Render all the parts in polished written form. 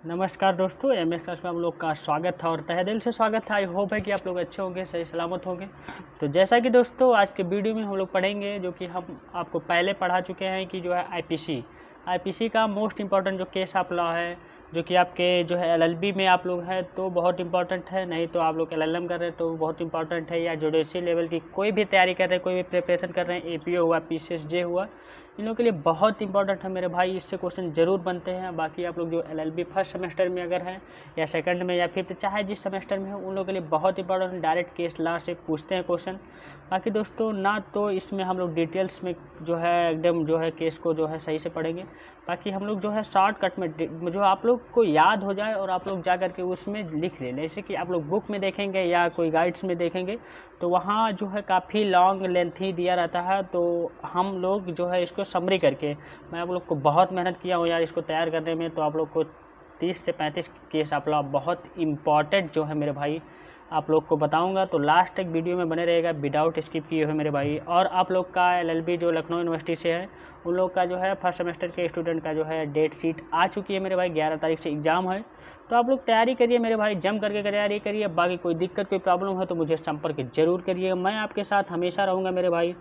नमस्कार दोस्तों, M S class में आप लोग का स्वागत था और तहे दिल से स्वागत था। आई होप है कि आप लोग अच्छे होंगे, सही सलामत होंगे। तो जैसा कि दोस्तों आज के वीडियो में हम लोग पढ़ेंगे, जो कि हम आपको पहले पढ़ा चुके हैं कि जो है आईपीसी का मोस्ट इम्पॉर्टेंट जो केस ऑफ लॉ है, जो कि आपके जो है एलएलबी में आप लोग हैं तो बहुत इंपॉर्टेंट है, नहीं तो आप लोग एलएलएम कर रहे हैं तो बहुत इंपॉर्टेंट है, या जुडिशियल लेवल की कोई भी तैयारी कर रहे हैं, कोई भी प्रिपरेशन कर रहे हैं, एपीओ हुआ, पीसीएसजे हुआ, इन लोगों के लिए बहुत इंपॉर्टेंट है मेरे भाई। इससे क्वेश्चन जरूर बनते हैं। बाकी आप लोग जो एलएलबी फर्स्ट सेमेस्टर में अगर हैं या सेकंड में या फिफ्थ, चाहे जिस सेमेस्टर में हो, उन लोगों के लिए बहुत इंपॉर्टेंट, डायरेक्ट केस लॉ से पूछते हैं क्वेश्चन। बाकी दोस्तों ना तो इसमें हम लोग डिटेल्स में जो है एकदम जो है केस को जो है सही से पढ़ेंगे, बाकी हम लोग जो है शॉर्टकट में जो आप लोग को याद हो जाए और आप लोग जा करके उसमें लिख लें। जैसे कि आप लोग बुक में देखेंगे या कोई गाइड्स में देखेंगे तो वहाँ जो है काफ़ी लॉन्ग लेंथी दिया रहता है, तो हम लोग जो है इसको समरी करके, मैं आप लोग को बहुत मेहनत किया हूँ यार इसको तैयार करने में, तो आप लोग को 30 से 35 केस आप लोग बहुत इम्पॉर्टेंट जो है मेरे भाई आप लोग को बताऊंगा। तो लास्ट तक वीडियो में बने रहेगा विदाउट स्किप किए हुए मेरे भाई। और आप लोग का एलएलबी जो लखनऊ यूनिवर्सिटी से है, उन लोग का जो है फर्स्ट सेमेस्टर के स्टूडेंट का जो है डेट शीट आ चुकी है मेरे भाई। 11 तारीख से एग्ज़ाम है, तो आप लोग तैयारी करिए मेरे भाई, जम करके तैयारी करिए। बाकी कोई दिक्कत कोई प्रॉब्लम है तो मुझे संपर्क जरूर करिए, मैं आपके साथ हमेशा रहूँगा मेरे भाई।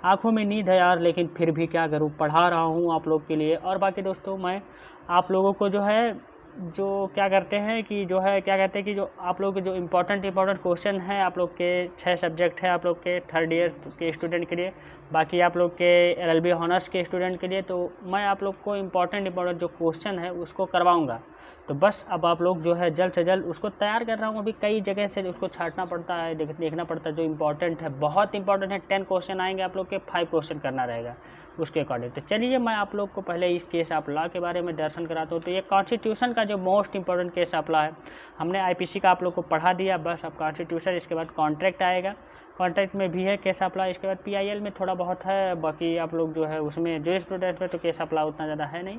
आँखों में नींद है यार, लेकिन फिर भी क्या करूँ, पढ़ा रहा हूँ आप लोग के लिए। और बाकी दोस्तों मैं आप लोगों को जो है जो क्या करते हैं कि जो है क्या कहते हैं कि जो आप लोग के जो इम्पोर्टेंट क्वेश्चन हैं, आप लोग के 6 सब्जेक्ट हैं आप लोग के थर्ड ईयर के स्टूडेंट के लिए, बाकी आप लोग के एलएलबी ऑनर्स के स्टूडेंट के लिए, तो मैं आप लोग को इम्पोर्टेंट जो क्वेश्चन है उसको करवाऊंगा। तो बस अब आप लोग जो है जल्द से जल्द उसको तैयार कर रहा हूँ। अभी कई जगह से उसको छांटना पड़ता है, देखना पड़ता है, जो इम्पोर्टेंट है बहुत इंपॉर्टेंट है। 10 क्वेश्चन आएंगे आप लोग के, 5 क्वेश्चन करना रहेगा उसके अकॉर्डिंग। तो चलिए मैं आप लोग को पहले इस केस ऑफ लॉ के बारे में दर्शन कराता हूँ। तो ये कॉन्स्टिट्यूशन का जो most important case of law है, हमने आईपीसी का आप लोग को पढ़ा दिया। बस अब कॉन्स्टिट्यूशन, इसके बाद कॉन्ट्रैक्ट आएगा, कॉन्ट्रैक्ट में भी है केस ऑफ लॉ। इसके बाद पीआईएल में थोड़ा बहुत है, बाकी आप लोग जो है उसमें जूरिस्प्रूडेंस में तो केस ऑफ लॉ उतना ज़्यादा है नहीं,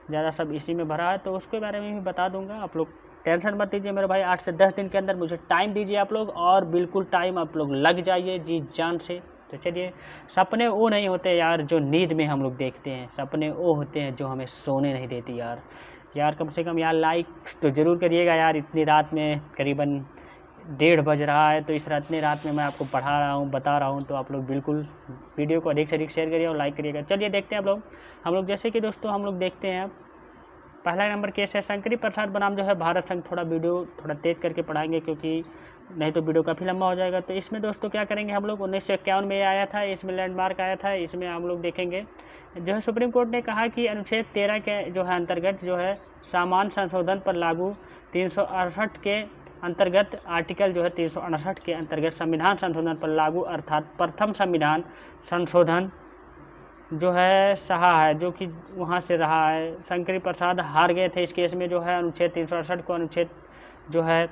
ज़्यादा सब इसी में भरा है, तो उसके बारे में भी बता दूंगा। आप लोग टेंशन मत लीजिए मेरे भाई, 8 से 10 दिन के अंदर मुझे टाइम दीजिए आप लोग, और बिल्कुल टाइम आप लोग लग जाइए जी जान से। तो चलिए, सपने वो नहीं होते यार जो नींद में हम लोग देखते हैं, सपने वो होते हैं जो हमें सोने नहीं देती यार कम से कम यार लाइक तो ज़रूर करिएगा यार। इतनी रात में करीबन 1:30 बज रहा है, तो इतनी रात में मैं आपको पढ़ा रहा हूँ, बता रहा हूँ, तो आप लोग बिल्कुल वीडियो को अधिक से अधिक शेयर करिए और लाइक करिएगा। चलिए देखते हैं हम लोग जैसे कि दोस्तों हम लोग देखते हैं पहला नंबर केस है शंकरी प्रसाद बनाम जो है भारत संघ। वीडियो थोड़ा तेज़ करके पढ़ाएंगे क्योंकि नहीं तो वीडियो काफ़ी लंबा हो जाएगा। तो इसमें दोस्तों क्या करेंगे हम लोग, 1951 में आया था, इसमें लैंडमार्क आया था। इसमें हम लोग देखेंगे जो है सुप्रीम कोर्ट ने कहा कि अनुच्छेद 13 के जो है अंतर्गत जो है सामान्य संशोधन पर लागू 368 के अंतर्गत आर्टिकल जो है 368 के अंतर्गत संविधान संशोधन पर लागू, अर्थात प्रथम संविधान संशोधन जो है सहा है, जो कि वहाँ से रहा है। शंकरी प्रसाद हार गए थे इस केस में, जो है अनुच्छेद 368 को अनुच्छेद जो है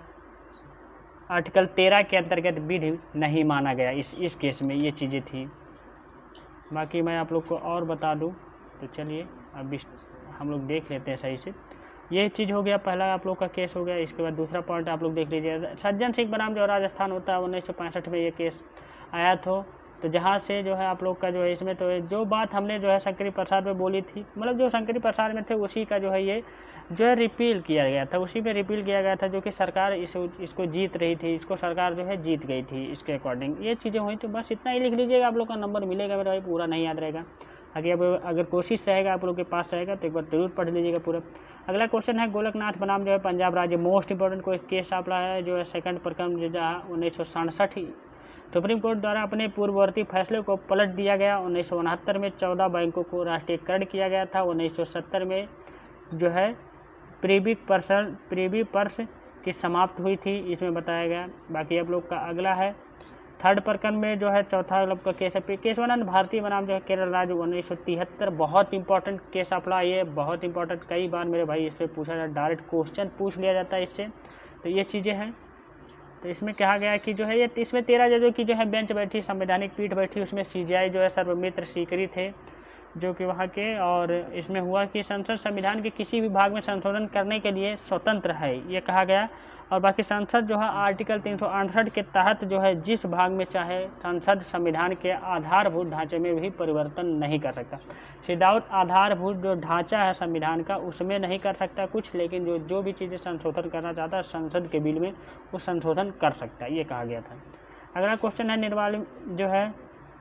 आर्टिकल 13 के अंतर्गत विधि नहीं माना गया इस केस में, ये चीज़ें थी। बाकी मैं आप लोग को और बता दूं, तो चलिए अब हम लोग देख लेते हैं सही से। ये चीज़ हो गया, पहला आप लोग का केस हो गया। इसके बाद दूसरा पॉइंट आप लोग देख लीजिए, सज्जन सिंह बनाम जो राजस्थान होता है, 1965 में ये केस आया था। तो जहाँ से जो है आप लोग का जो है इसमें तो जो बात हमने जो है शंकरी प्रसाद में बोली थी, मतलब जो शंकरी प्रसाद में थे उसी का जो है ये जो है रिपील किया गया था, उसी में रिपील किया गया था, जो कि सरकार इसको जीत रही थी, इसको सरकार जो है जीत गई थी, इसके अकॉर्डिंग ये चीज़ें हुई। तो बस इतना ही लिख लीजिएगा, आप लोग का नंबर मिलेगा मेरा भाई, पूरा नहीं याद रहेगा। आगे अब अगर कोशिश रहेगा आप लोग के पास रहेगा तो एक बार जरूर पढ़ लीजिएगा पूरा। अगला क्वेश्चन है गोलकनाथ बनाम जो है पंजाब राज्य, मोस्ट इंपॉर्टेंट कोई केस आप रहा है, जो है सेकंड प्रकरण जो 1967 सुप्रीम कोर्ट द्वारा अपने पूर्ववर्ती फैसले को पलट दिया गया। 1969 में 14 बैंकों को राष्ट्रीयकरण किया गया था। 1970 में जो है प्रीवी पर्स की समाप्त हुई थी, इसमें बताया गया। बाकी आप लोग का अगला है थर्ड प्रकरण में जो है चौथा लोग का केस है केशवानंद भारती बनाम जो है केरल राज्य, 1973। बहुत इंपॉर्टेंट केस अपना, ये बहुत इंपॉर्टेंट, कई बार मेरे भाई इस पर पूछा जाता, डायरेक्ट क्वेश्चन पूछ लिया जाता है इससे, तो ये चीज़ें हैं। तो इसमें कहा गया कि जो है ये इसमें 13 जजों की जो है बेंच बैठी, संवैधानिक पीठ बैठी, उसमें सीजीआई जो है सर्वमित्र सीकरी थे जो कि वहाँ के। और इसमें हुआ कि संसद संविधान के किसी भी भाग में संशोधन करने के लिए स्वतंत्र है, ये कहा गया। और बाकी संसद जो है आर्टिकल 368 के तहत जो है जिस भाग में चाहे संसद संविधान के आधारभूत ढांचे में भी परिवर्तन नहीं कर सकता। विदाउट आधारभूत जो ढांचा है संविधान का उसमें नहीं कर सकता कुछ, लेकिन जो भी चीज़ें संशोधन करना चाहता है संसद के बिल में वो संशोधन कर सकता है, ये कहा गया था। अगला क्वेश्चन है निर्वाल जो है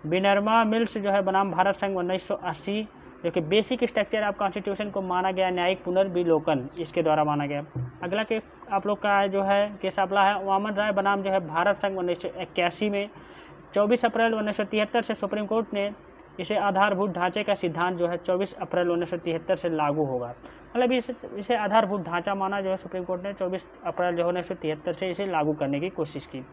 विनर्मा मिल्स जो है बनाम भारत संघ 1980 जो कि बेसिक स्ट्रक्चर ऑफ कॉन्स्टिट्यूशन को माना गया न्यायिक पुनर्विलोकन इसके द्वारा माना गया। अगला के आप लोग का जो है केस अपला है वामन राय बनाम जो है भारत संघ 1981 में 24 अप्रैल 1973 से सुप्रीम कोर्ट ने इसे आधारभूत ढांचे का सिद्धांत जो है 24 अप्रैल 1973 से लागू होगा। मतलब इसे आधारभूत ढांचा माना जो है सुप्रीम कोर्ट ने 24 अप्रैल जो 1973 से इसे लागू करने की कोशिश की।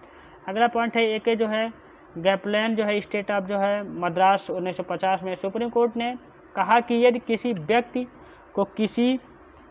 अगला पॉइंट है एक जो है गैपलैंड जो है स्टेट ऑफ जो है मद्रास 1950 में सुप्रीम कोर्ट ने कहा कि यदि किसी व्यक्ति को किसी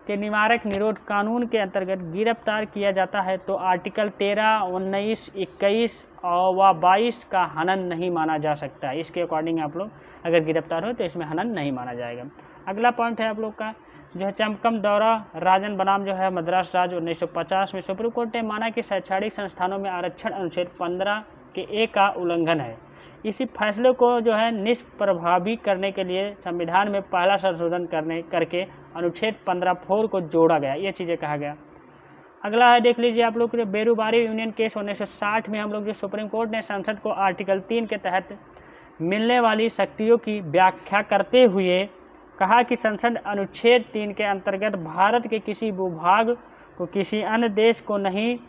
के निवारक निरोध कानून के अंतर्गत गिरफ्तार किया जाता है तो आर्टिकल 13, 19, 21 और व 22 का हनन नहीं माना जा सकता। इसके अकॉर्डिंग आप लोग अगर गिरफ्तार हो तो इसमें हनन नहीं माना जाएगा। अगला पॉइंट है आप लोग का जो है चमकम दौरा राजन बनाम जो है मद्रास राज्य 1950 में सुप्रीम कोर्ट ने माना कि शैक्षणिक संस्थानों में आरक्षण अनुच्छेद 15 के ए का उल्लंघन है। इसी फैसले को जो है निष्प्रभावी करने के लिए संविधान में पहला संशोधन करके अनुच्छेद 15(4) को जोड़ा गया, ये चीज़ें कहा गया। अगला है देख लीजिए आप लोग बेरूबारी यूनियन केस 1960 में हम लोग जो सुप्रीम कोर्ट ने संसद को आर्टिकल 3 के तहत मिलने वाली शक्तियों की व्याख्या करते हुए कहा कि संसद अनुच्छेद 3 के अंतर्गत भारत के किसी भूभाग को किसी अन्य देश को नहीं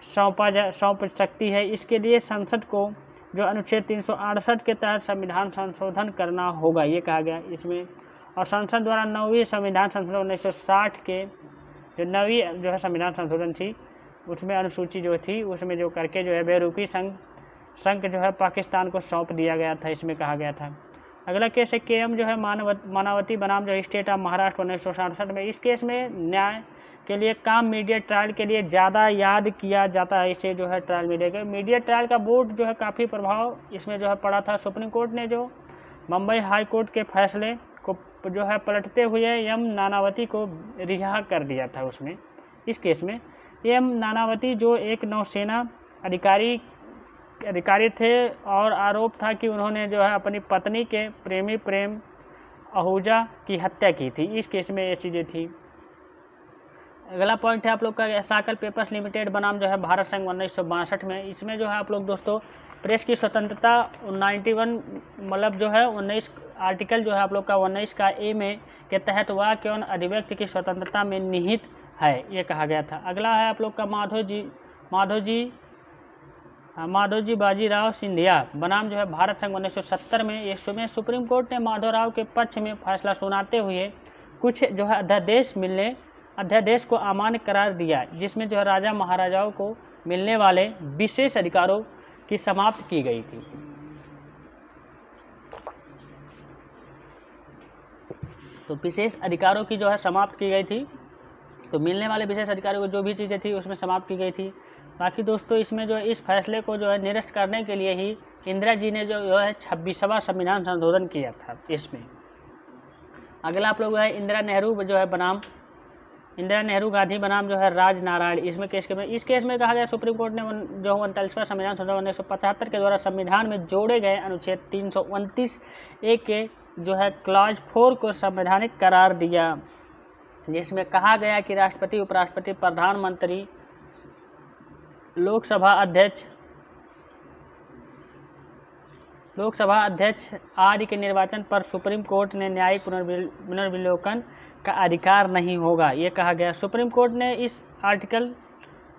सौंप सकती है। इसके लिए संसद को जो अनुच्छेद 368 के तहत संविधान संशोधन करना होगा, ये कहा गया इसमें। और संसद द्वारा 9वीं संविधान संशोधन 1960 के जो 9वीं जो है संविधान संशोधन थी उसमें अनुसूची जो थी उसमें जो करके जो है बेरूपी संघ जो है पाकिस्तान को सौंप दिया गया था, इसमें कहा गया था। अगला केस है केएम जो है मानावती बनाम जो स्टेट ऑफ महाराष्ट्र 1967 में। इस केस में न्याय के लिए काम मीडिया ट्रायल के लिए ज़्यादा याद किया जाता है। इसे जो है ट्रायल मीडिया ट्रायल का बोर्ड जो है काफ़ी प्रभाव इसमें जो है पड़ा था। सुप्रीम कोर्ट ने जो मुंबई हाई कोर्ट के फैसले को जो है पलटते हुए एम नानावती को रिहा कर दिया था उसमें। इस केस में एम नानावती जो एक नौसेना अधिकारी थे और आरोप था कि उन्होंने जो है अपनी पत्नी के प्रेमी प्रेम आहूजा की हत्या की थी। इस केस में ये चीज़ें थी। अगला पॉइंट है आप लोग का साकल पेपर्स लिमिटेड बनाम जो है भारत संघ 1962 में। इसमें जो है आप लोग दोस्तों प्रेस की स्वतंत्रता 91 मतलब जो है 19 आर्टिकल जो है आप लोग का 19 का ए में के तहत वाक्य एवं अभिव्यक्ति की स्वतंत्रता में निहित है, ये कहा गया था। अगला है आप लोग का माधोजी बाजीराव सिंधिया बनाम जो है भारत संघ 1970 में। इसमें सुप्रीम कोर्ट ने माधवराव के पक्ष में फैसला सुनाते हुए कुछ जो है अध्यादेश को अमान्य करार दिया, जिसमें जो है राजा महाराजाओं को मिलने वाले विशेष अधिकारों की समाप्त की गई थी। तो विशेष अधिकारों की जो है समाप्त की गई थी, तो मिलने वाले विशेष अधिकारों को जो भी चीज़ें थी उसमें समाप्त की गई थी। बाकी दोस्तों इसमें जो है इस फैसले को जो है निरस्त करने के लिए ही इंदिरा जी ने जो है 26वां संविधान संशोधन किया था इसमें। अगला आप लोग है इंदिरा नेहरू गांधी बनाम जो है राजनारायण। इसमें इस केस में कहा गया सुप्रीम कोर्ट ने जो 39वां संविधान संशोधन 1975 के द्वारा संविधान में जोड़े गए अनुच्छेद 329 ए के जो है क्लॉज 4 को संवैधानिक करार दिया, जिसमें कहा गया कि राष्ट्रपति, उपराष्ट्रपति, प्रधानमंत्री, लोकसभा अध्यक्ष आदि के निर्वाचन पर सुप्रीम कोर्ट ने न्यायिक पुनर्विलोकन का अधिकार नहीं होगा, ये कहा गया। सुप्रीम कोर्ट ने इस आर्टिकल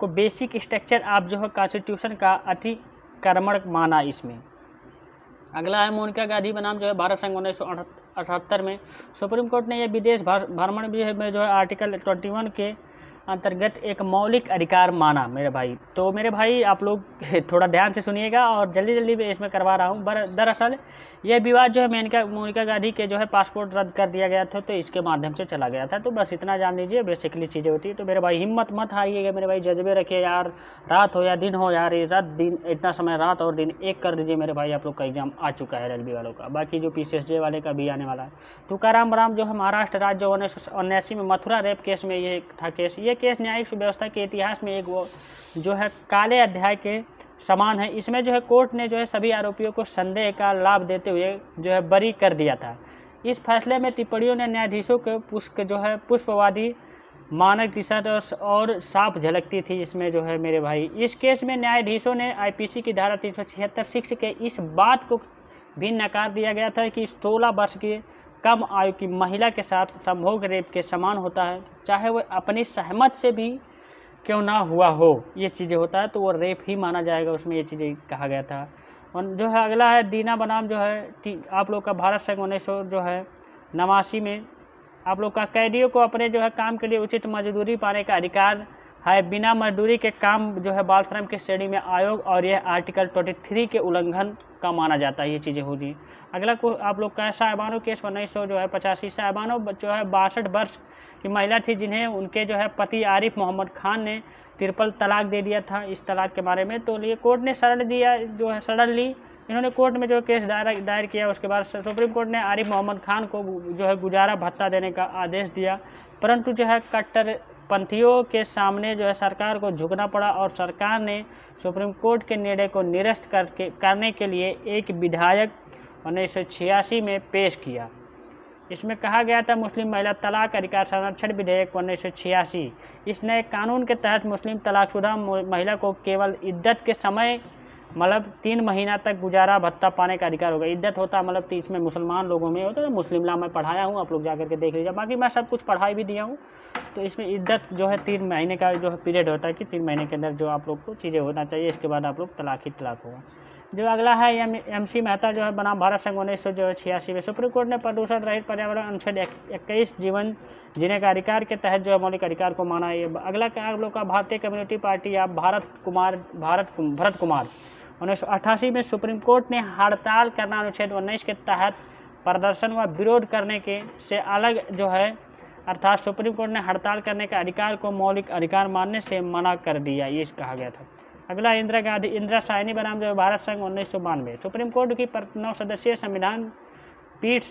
को बेसिक स्ट्रक्चर ऑफ जो है कॉन्स्टिट्यूशन का अतिक्रमण माना इसमें। अगला है मोनिका गांधी बनाम जो है भारत संघ 1978 में। सुप्रीम कोर्ट ने यह विदेश भ्रमण में जो है आर्टिकल 21 के अंतर्गत एक मौलिक अधिकार माना मेरे भाई। तो मेरे भाई आप लोग थोड़ा ध्यान से सुनिएगा और जल्दी भी इसमें करवा रहा हूँ। दरअसल यह विवाद जो है मोनिका गांधी के जो है पासपोर्ट रद्द कर दिया गया था, तो इसके माध्यम से चला गया था। तो बस इतना जान लीजिए, बेसिकली चीज़ें होती है। तो मेरे भाई हिम्मत मत हारिएगा मेरे भाई, जज्बे रखिए यार, रात हो या दिन हो यार, दिन इतना समय रात और दिन एक कर दीजिए मेरे भाई। आप लोग का एग्जाम आ चुका है रेलवे वालों का, बाकी जो PCSJ वाले का भी आने वाला है। तुकाराम राम जो है महाराष्ट्र राज्य 1979 में मथुरा रेप केस में ये था केस। ये ये केस न्यायिक व्यवस्था के इतिहास में एक वो जो है काले अध्याय के समान है। इसमें जो है कोर्ट ने जो है सभी आरोपियों को संदेह का लाभ देते हुए जो है बरी कर दिया था। इस फैसले में टिप्पणियों ने न्यायाधीशों के पुष्पवादी मानक दिशा और साफ झलकती थी। इसमें जो है मेरे भाई इस केस में न्यायाधीशों ने आईपीसी की धारा 376 के इस बात को भी नकार दिया गया था कि 16 वर्ष की कम आयु की महिला के साथ संभोग रेप के समान होता है, चाहे वह अपनी सहमत से भी क्यों ना हुआ हो। ये चीज़ें होता है तो वो रेप ही माना जाएगा, उसमें ये चीज़ें कहा गया था। और जो है अगला है दीना बनाम जो है आप लोग का भारत संघ 1989 में आप लोग का कैदियों को अपने जो है काम के लिए उचित मजदूरी पाने का अधिकार है। बिना मजदूरी के काम जो है बाल श्रम की श्रेणी में आयोग और यह आर्टिकल 23 के उल्लंघन का माना जाता है। ये चीज़ें होगी। अगला को आप लोग का साहिबानो केस 1985। साहिबानो जो है 62 वर्ष की महिला थी जिन्हें उनके जो है पति आरिफ मोहम्मद खान ने ट्रिपल तलाक दे दिया था इस तलाक के बारे में। तो ये कोर्ट ने शरण दिया, जो है शरण ली, इन्होंने कोर्ट में जो केस दायर किया। उसके बाद सुप्रीम कोर्ट ने आरिफ मोहम्मद खान को जो है गुजारा भत्ता देने का आदेश दिया, परंतु जो है कट्टरपंथियों के सामने जो है सरकार को झुकना पड़ा और सरकार ने सुप्रीम कोर्ट के निर्णय को निरस्त करने के लिए एक विधेयक 1986 में पेश किया। इसमें कहा गया था मुस्लिम महिला तलाक अधिकार संरक्षण विधेयक 1986। इस नए कानून के तहत मुस्लिम तलाकशुदा महिला को केवल इद्दत के समय मतलब 3 महीना तक गुजारा भत्ता पाने का अधिकार होगा। इद्दत होता है मतलब इसमें मुसलमान लोगों में होता है, मुस्लिम ला मैं पढ़ाया हूँ, आप लोग जाकर के देख लीजिए, बाकी मैं सब कुछ पढ़ाई भी दिया हूँ। तो इसमें इद्दत जो है 3 महीने का जो है पीरियड होता है कि 3 महीने के अंदर जो आप लोग को चीज़ें होना चाहिए, इसके बाद आप लोग तलाक ही तलाक होगा। जो अगला है MC मेहता जो है बनाम भारत संघ 1986 में सुप्रीम कोर्ट ने प्रदूषण रहित पर्यावरण अनुच्छेद 21 जीवन जीने का अधिकार के तहत जो है मौलिक अधिकार को माना है। अगला क्या आप लोग का भारतीय कम्युनिटी पार्टी या भरत कुमार 1988 में सुप्रीम कोर्ट ने हड़ताल करना अनुच्छेद 19 के तहत प्रदर्शन व विरोध करने के से अलग जो है अर्थात सुप्रीम कोर्ट ने हड़ताल करने का अधिकार को मौलिक अधिकार मानने से मना कर दिया, ये कहा गया था। अगला इंदिरा साहनी बनाम जो भारत संघ 1992 सुप्रीम कोर्ट की 9 सदस्यीय संविधान पीठ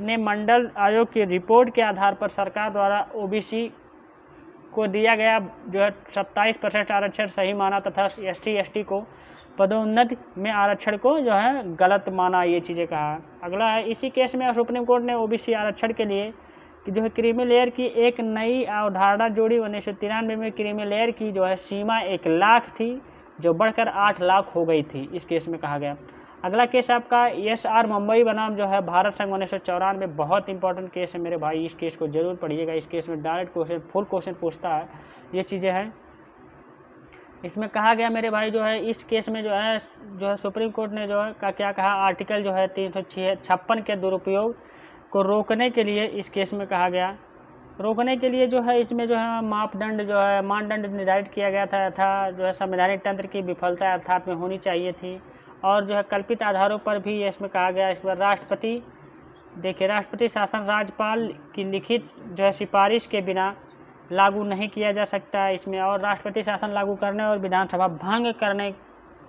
ने मंडल आयोग की रिपोर्ट के आधार पर सरकार द्वारा OBC को दिया गया जो है 27% आरक्षण सही माना तथा ST को पदोन्नति में आरक्षण को जो है गलत माना, ये चीज़ें कहा। अगला है इसी केस में सुप्रीम कोर्ट ने OBC आरक्षण के लिए कि जो है क्रीमी लेयर की एक नई अवधारणा जोड़ी। 1993 में क्रीमी लेयर की जो है सीमा 1 लाख थी जो बढ़कर 8 लाख हो गई थी, इस केस में कहा गया। अगला केस आपका SR मुंबई बनाम जो है भारत संघ 1994 में बहुत इंपॉर्टेंट केस है मेरे भाई, इस केस को जरूर पढ़िएगा। इस केस में डायरेक्ट क्वेश्चन फुल क्वेश्चन पूछता है, ये चीज़ें हैं। इसमें कहा गया मेरे भाई जो है इस केस में जो है सुप्रीम कोर्ट ने जो है क्या कहा, आर्टिकल जो है 356 के दुरुपयोग को रोकने के लिए इस केस में कहा गया, रोकने के लिए जो है इसमें जो है मानदंड निर्धारित किया गया था जो है संवैधानिक तंत्र की विफलता अर्थात में होनी चाहिए थी और जो है कल्पित आधारों पर भी इसमें कहा गया। इस पर राष्ट्रपति शासन राज्यपाल की लिखित जो है सिफारिश के बिना लागू नहीं किया जा सकता है इसमें, और राष्ट्रपति शासन लागू करने और विधानसभा भंग करने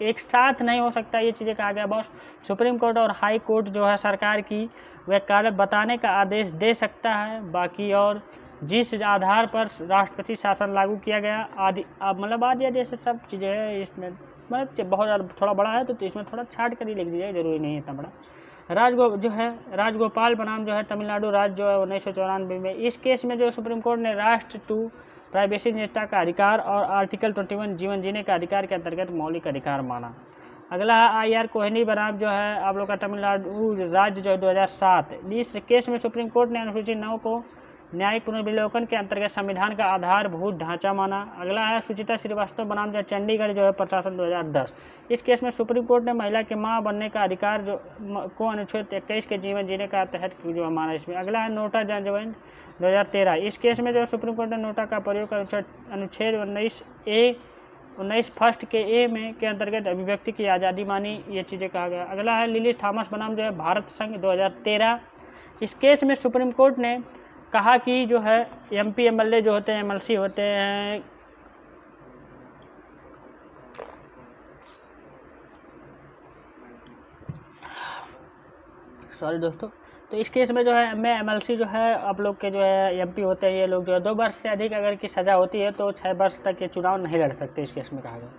एक साथ नहीं हो सकता, ये चीज़ें कहा गया। बस सुप्रीम कोर्ट और हाई कोर्ट जो है सरकार की वह कार्य बताने का आदेश दे सकता है, बाकी और जिस आधार पर राष्ट्रपति शासन लागू किया गया आदि जैसे सब चीज़ें हैं इसमें, मतलब बहुत थोड़ा बड़ा है तो इसमें थोड़ा छाट कर ही लिख दीजिए, जरूरी नहीं है इतना बड़ा। राजगोपाल बनाम जो है तमिलनाडु राज्य जो है 1994 में इस केस में जो सुप्रीम कोर्ट ने राष्ट्र टू प्राइवेसी निष्ठा का अधिकार और आर्टिकल 21 जीवन जीने का अधिकार के अंतर्गत मौलिक अधिकार माना। अगला है IR कोहनी बनाम जो है आप लोग का तमिलनाडु राज्य जो है 2007। इस केस में सुप्रीम कोर्ट ने अनुसूची 9 को न्यायिक पुनर्विलोकन के अंतर्गत संविधान का आधारभूत ढांचा माना। अगला है सुचिता श्रीवास्तव बनाम जो चंडीगढ़ जो है प्रशासन 2010। इस केस में सुप्रीम कोर्ट ने महिला के मां बनने का अधिकार जो को अनुच्छेद 21 के जीवन जीने का तहत जो माना इसमें। अगला है नोटा जजमेंट 2013। इस केस में जो सुप्रीम कोर्ट ने नोटा का प्रयोग कर अनुच्छेद 19 फर्स्ट के ए में के अंतर्गत अभिव्यक्ति की आज़ादी मानी, ये चीज़ें कहा गया। अगला है लिली थॉमस बनाम जो है भारत संघ 2013। इस केस में सुप्रीम कोर्ट ने कहा कि जो है MP MLA जो होते हैं MLC होते हैं सॉरी दोस्तों, तो इस केस में जो है MLC जो है आप लोग के जो है MP होते हैं, ये लोग जो है 2 वर्ष से अधिक अगर की सज़ा होती है तो 6 वर्ष तक ये चुनाव नहीं लड़ सकते। इस केस में कहा गया।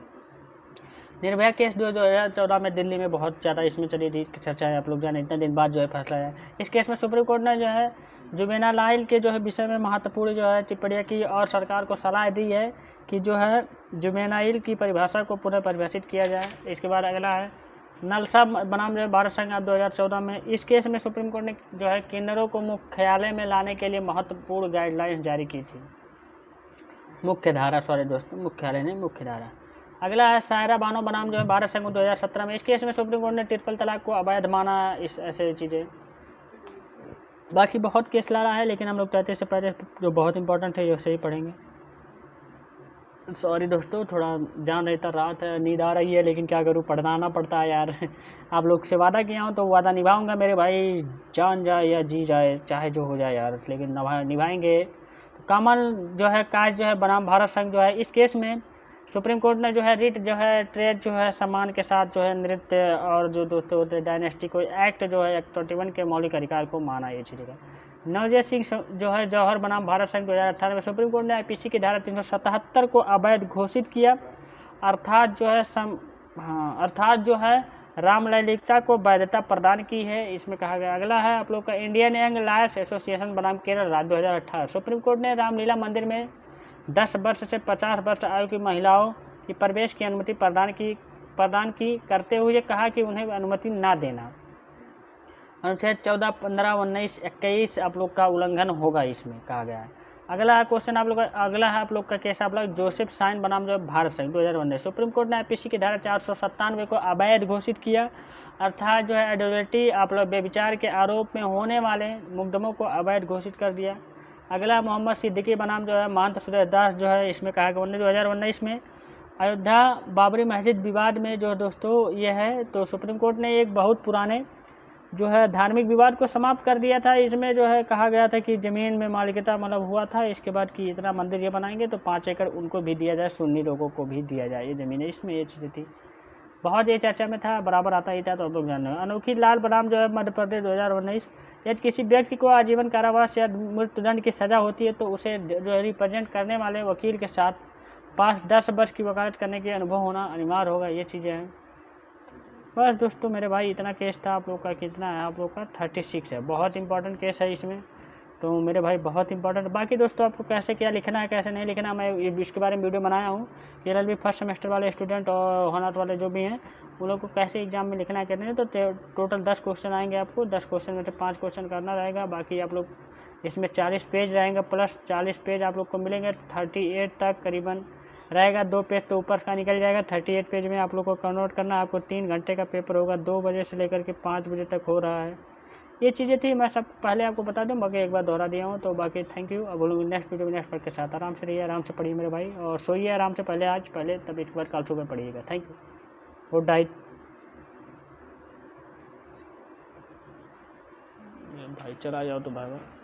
निर्भया केस जो 2014 में दिल्ली में बहुत ज़्यादा इसमें चली थी चर्चा है, आप लोग जाने इतने दिन बाद जो है फैसला है। इस केस में सुप्रीम कोर्ट ने जो है जुवेनाइल के जो है विषय में महत्वपूर्ण जो है टिप्पणियाँ की और सरकार को सलाह दी है कि जो है जुवेनाइल की परिभाषा को पुनः परिभाषित किया जाए। इसके बाद अगला है नलसा बनाम जो है भारत संघ 2014 में। इस केस में सुप्रीम कोर्ट ने जो है किन्नरों को मुख्यालय में लाने के लिए महत्वपूर्ण गाइडलाइंस जारी की थी। मुख्य धारा, सॉरी दोस्तों, मुख्यालय नहीं मुख्य धारा। अगला है सायरा बानो बनाम जो है भारत संघ 2017 में। इस केस में सुप्रीम कोर्ट ने ट्रिपल तलाक को अवैध माना। इस ऐसे चीज़ें बाकी बहुत केस ला रहा है, लेकिन हम लोग चाहते हैं इससे पहले जो बहुत इंपॉर्टेंट है वैसे ही पढ़ेंगे। सॉरी दोस्तों, थोड़ा जान रहता, रात है, नींद आ रही है, लेकिन क्या करूँ, पढ़ना पड़ता है यार। आप लोग से वादा किया हूँ तो वादा निभाऊंगा मेरे भाई, जान जाए या जी जाए, चाहे जो हो जाए यार, लेकिन निभाएंगे। कमल जो है काज जो है बनाम भारत संघ जो है, इस केस में सुप्रीम कोर्ट ने जो है रिट जो है ट्रेड जो है सम्मान के साथ जो है नृत्य और जो दोस्तों होते हैं डायनेस्टी को एक्ट जो है 21 के मौलिक अधिकार को माना। ये चीज़ का नवजोत सिंह जो है जौहर बनाम भारत संघ 2018 में सुप्रीम कोर्ट ने IPC की धारा 377 को अवैध घोषित किया, अर्थात जो है रामललिता को वैधता प्रदान की है। इसमें कहा गया। अगला है आप लोग का इंडियन यंग लॉयर्स एसोसिएशन बनाम केरल राज्य 2018। सुप्रीम कोर्ट ने रामलीला मंदिर में 10 वर्ष से 50 वर्ष आयु की महिलाओं की प्रवेश की अनुमति प्रदान की करते हुए कहा कि उन्हें अनुमति ना देना अनुच्छेद 14, 15, 19, 21 आप लोग का उल्लंघन होगा, इसमें कहा गया है। अगला है क्वेश्चन आप लोग का, अगला है आप लोग का केस आप लोग जोसेफ साइन बनाम जो भारत संघ 2019। सुप्रीम कोर्ट ने IPC की धारा 497 को अवैध घोषित किया, अर्थात जो है एडल्टरी आप लोग बेविचार के आरोप में होने वाले मुकदमों को अवैध घोषित कर दिया। अगला मोहम्मद सिद्दीकी बनाम जो है महंत सुरेश दास जो है, इसमें कहा गया 2019 में अयोध्या बाबरी मस्जिद विवाद में जो दोस्तों ये है, तो सुप्रीम कोर्ट ने एक बहुत पुराने जो है धार्मिक विवाद को समाप्त कर दिया था। इसमें जो है कहा गया था कि ज़मीन में मालिकता मतलब हुआ था, इसके बाद कि इतना मंदिर ये बनाएंगे तो 5 एकड़ उनको भी दिया जाए, सुन्नी लोगों को भी दिया जाए ये ज़मीनें। इसमें ये चीज़ें थी, बहुत ये चर्चा में था, बराबर आता ही था, तो आप लोग जान रहे हैं। अनोखी लाल बनाम जो है मध्य प्रदेश 2019। यदि किसी व्यक्ति को आजीवन कारावास या मृत्युदंड की सज़ा होती है तो उसे जो है रिप्रेजेंट करने वाले वकील के साथ 5-10 वर्ष की वकालत करने के अनुभव होना अनिवार्य होगा। ये चीज़ें हैं। बस दोस्तों मेरे भाई इतना केस था। आप लोग का कितना है, आप लोग का 36 है। बहुत इंपॉर्टेंट केस है इसमें, तो मेरे भाई बहुत इंपॉर्टेंट। बाकी दोस्तों आपको कैसे क्या लिखना है कैसे नहीं लिखना, मैं इसके बारे में वीडियो बनाया हूँ। LLB फर्स्ट सेमेस्टर वाले स्टूडेंट और ऑनर्स वाले जो भी हैं उन लोग को कैसे एग्जाम में लिखना है कहते हैं, तो टोटल 10 क्वेश्चन आएंगे आपको। 10 क्वेश्चन में से 5 क्वेश्चन करना रहेगा। बाकी आप लोग इसमें 40 पेज रहेंगे, प्लस 40 पेज आप लोग को मिलेंगे। 38 तक करीबन रहेगा। 2 पेज तो ऊपर का निकल जाएगा। 38 पेज में आप लोग को कन्वर्ट करना। आपको 3 घंटे का पेपर होगा, 2 बजे से लेकर के 5 बजे तक हो रहा है। ये चीज़ें थी, मैं सब पहले आपको बता दूं, बाकी एक बार दोहरा दिया हूँ। तो बाकी थैंक यू। अब लोग नेक्स्ट वीडियो में नेक्स्ट पार्ट के साथ आराम से रहिए, आराम से पढ़िए मेरे भाई, और सोइए आराम से पहले आज पहले, तब इसके बाद कल सुबह पढ़िएगा। थैंक यू, गुड नाइट भाई। चला जाओ तो भाई।